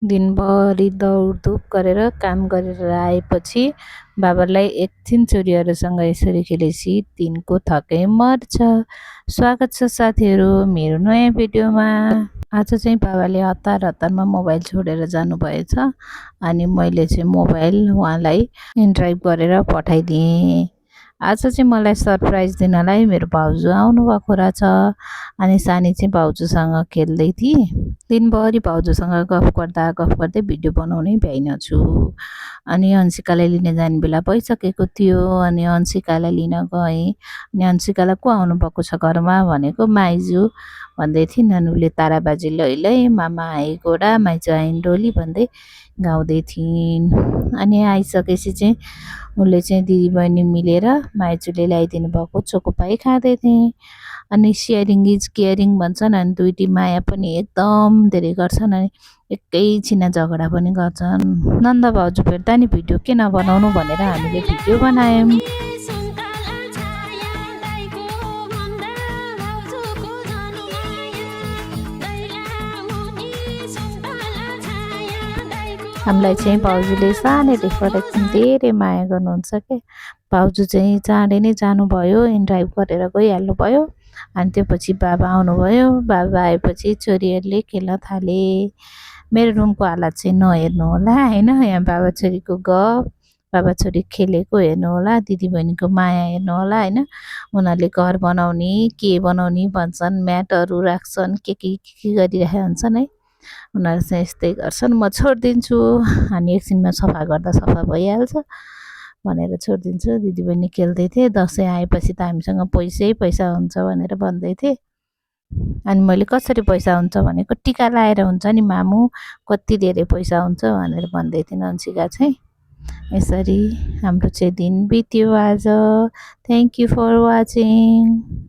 दिनभरि दौडधुप गरेर काम गरेर आएपछि बाबालाई एकछिन छोरीहरूसँग यसरी खेलेपछि दिनको थकै मर्छ। स्वागत छ साथीहरू मेरो नयाँ भिडियोमा। आज चाहिँ बाबाले हतार हतारमा मोबाइल छोडेर जानुभएछ अनि मैले चाहिँ मोबाइल उहाँलाई इनड्राइभ गरेर पठाइदिएँ। आज चाहिँ मलाई सरप्राइज दिनलाई मेरो भाउजू आउनुभएको रहेछ अनि सानी चाहिँ भाउजूसँग खेल्दै थिए। दिनभरि भाउजूसँग गफ गर्दै भिडियो बनाउनै भ्याइनछु। अनि अन्सिकालाई लिन जाने बेला भइसकेको थियो अनि अन्सिकालाई लिन गएँ। अनि अन्सिकालाई को आउनुभएको छ घरमा भनेको माइजू भन्दै थिइन्। अनि उसले ताराबाजी लै मामा आए घोडा माइजू आइन् डोली भन्दै गाउँदै थिइन्। अनि आइसकेपछि चाहिँ उसले चाहिँ दिदी बहिनी मिलेर माइजूले ल्याइदिनु भएको चोकोपाई खाँदै थिएँ। अनि सेयरिङ इज केयरिङ भन्छन् अनि दुईटी माया पनि एकदम धेरै गर्छन् अनि एकैछिन झगडा पनि गर्छन्। नन्द भाउजू भेट्दा नि भिडियो के नबनाउनु भनेर हामीले भिडियो बनायौँ। हामीलाई चाहिँ भाउजूले सानैदेखिबाट एकदम धेरै माया गर्नुहुन्छ के। भाउजू चाहिँ चाँडै नै जानुभयो इनड्राइभ गरेर गइहाल्नु भयो। अनि त्यसपछि बाबा आउनुभयो। बाबा आएपछि छोरीहरूले खेल्न थाले। मेरो रुमको हालत चाहिँ नहेर्नु होला हैन। यहाँ बाबा छोरीको गफ बाबा छोरी खेलेको हेर्नु होला दिदीबहिनीको माया हेर्नु होला हैन। उनीहरूले घर बनाउने के बनाउने भन्छन् म्याटहरू राख्छन् के गरिरहेका हुन्छन् है। उनीहरू चाहिँ यस्तै गर्छन्। म छोडिदिन्छु अनि एकछिनमा सफा गर्दा सफा भइहाल्छ भनेर छोडिदिन्छु। दिदीबहिनी खेल्दै थिए दसैँ आएपछि त हामीसँग पैसा हुन्छ भनेर भन्दै थिए। अनि मैले कसरी पैसा हुन्छ भनेको टिका लाएर हुन्छ नि मामु कति धेरै पैसा हुन्छ भनेर भन्दै थिइन् अन्सिका चाहिँ। यसरी हाम्रो चाहिँ दिन बित्यो आज। Thank you for watching.